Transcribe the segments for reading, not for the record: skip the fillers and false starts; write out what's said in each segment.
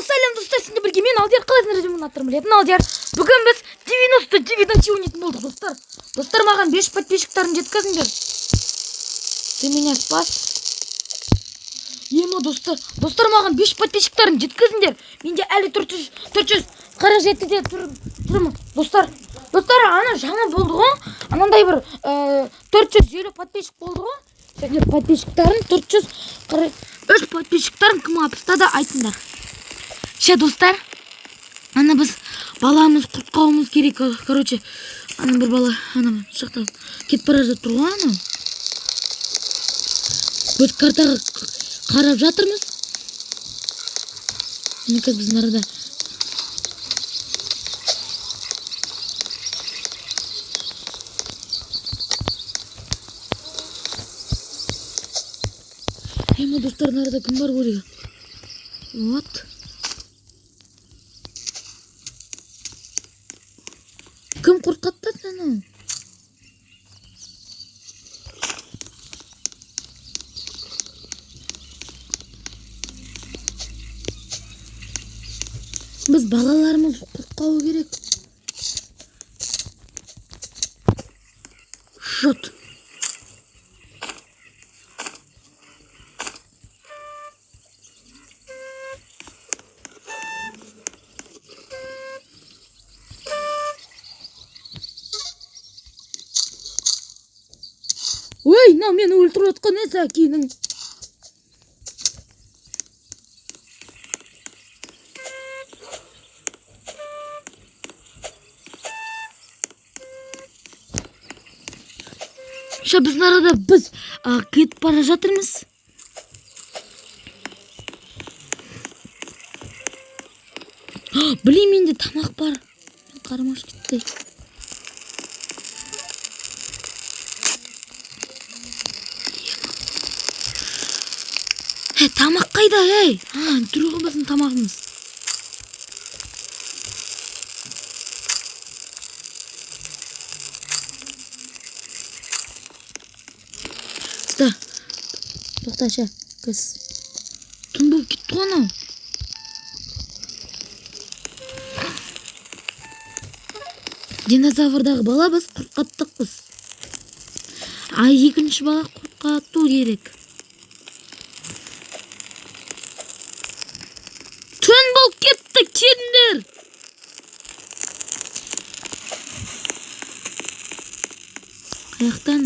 сәлем достар, сендер бірге мен Алдияр, қалайсыңдар? Мен аттарым білетін Алдияр. Бүгін біз 99-дан ойнайтын болдық достар. Достар, маған 5 подписчиктарын жеткізіңдер. Ты меня спас. Ема достар, маған 5 подписчиктарын жеткізіңдер. Менде әлі 447-де тұрмын. Достар, ана жаңа болды ғой. Анандай бір 450 подписчик болды ғой. Сендер подписчиктарын 443 подписчиктарын кім апыстады айтыңдар. Ше достар, ана біз баламыз құртқауымыз керек. Короче, ана бір бала ана жақта кетіп бара жатыр ғой ана. Біз картаға қарап жатырмыз. Міне қазір біздің арада Ема достар, нарада кім бар көрейік. Вот. Кім қорқаттады анау? Біз балаларымыз қорқауы керек. Шот. Ой, мынау мені өлтіріп отқан несі әкенің. Ша біздің арада біз кетіп бара жатырмыз. Білейм, менде тамақ бар. Мен қарамаш кетті. Тамақ қайда, ей? Түрі біздің тамағымыз. Тоқташы, қыз. Түн болып кетті ғой анау. Динозаврдағы бала біз қорқаттықпыз. Екінші бала қорқату керек. Түн болып кетті, келіңдер. Қаяқтан?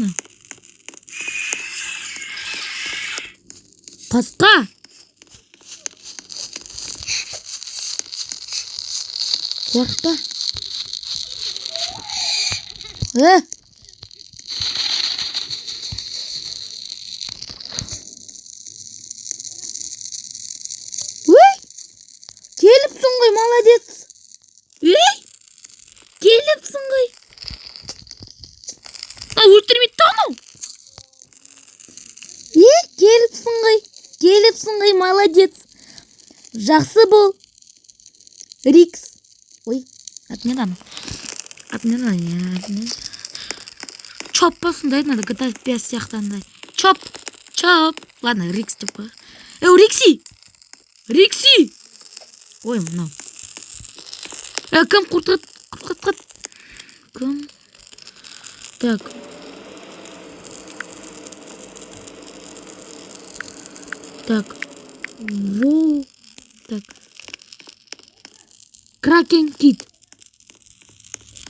Қасқа. Қорқпа. Келіпсің ғой, молодец. Келіпсің ғой. Өлтірмейді анау. Келіпсің ғой, молодец. Жақсы бол. Рикс. Ой, отменам. Чоп болсын дайды, надо GTA 5 сияқтандай. Чоп. Ладно, Рикс деп қой. Рикси. Ой, мынау. Кім қорқат? Кім? Так. Воу. Так. Кракен кит.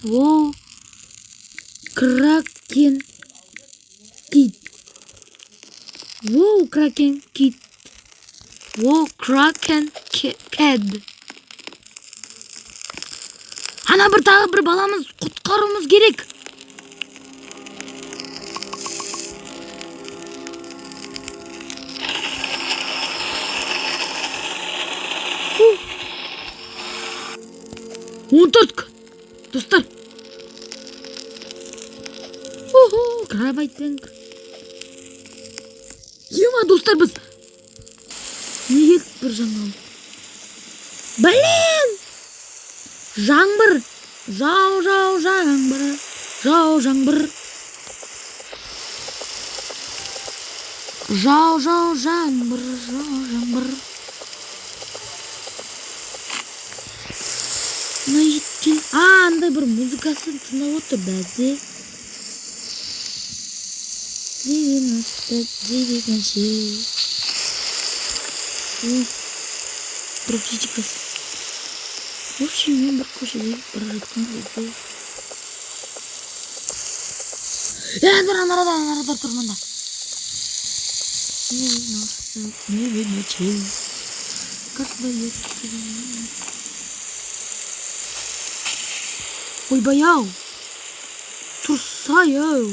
Воу. Кракен кит. Воу, кракен кит. Воу, кракен кэд. Ана тағы бір баламыз құтқаруымыз керек. Достар. Крабайтенг. Ема, достар, біз не келіп бір жаңал? Блин! Жаңбыр. Жау жаңбыр. Жау жаңбыр. бір музыкасын тыңдап отыр бәлки. Пропчичикас. В общем, мен бір көшеде бара жатқан кезде. Бір анарада тұр мында. Ойбай-ау, тұрсай-ау.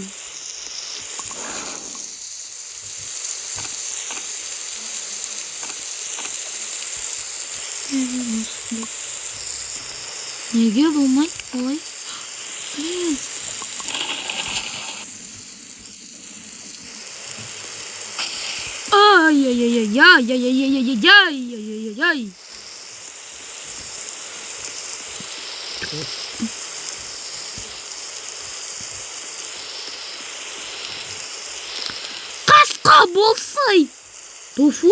Неге болмайды олай? Ай-яй-яй-яй-яй-яй-яй-яй-яй-яй-яй. Қасқа болсай. Тофу?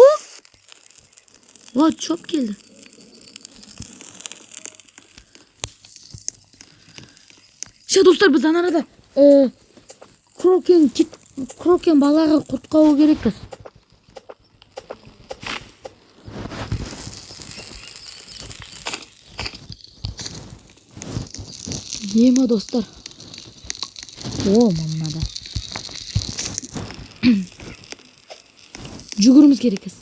Вот, чоп келді. Ше, достар, біз анарада крокен балаға құтқауы керекпіз. Ема, достар. О, мамада. Жүгіріміз керекпіз.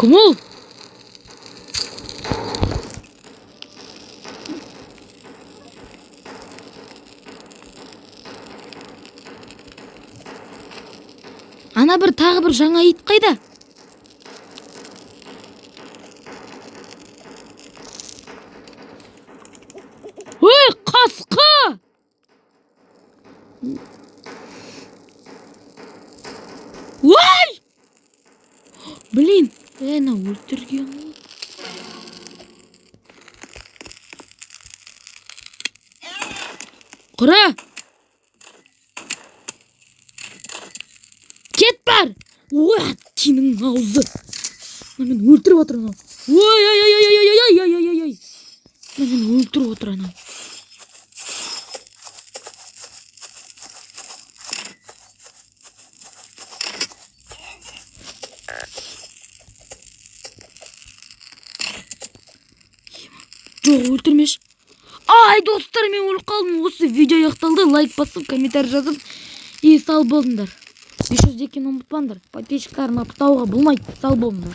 Кому? Ана бір тағы бір жаңа ит қайда? Ой, қасқа! Ой! Блин, ана өлтірген ғой. Құра! Кет бар! Ой, сенің аузы! Мен өлтіріп отыр анау. Ой. Мен өлтіріп отыр анау. Жоқ, өлтірмеш. Ай, достар, мен өліп қалдым. Осы видео аяқталды. Лайк басып, комментарий жазып, сау болыңдар. 500 екенін ұмытпаңдар. Подписчиктерін ұмытпауға болмайды. Сау болыңдар.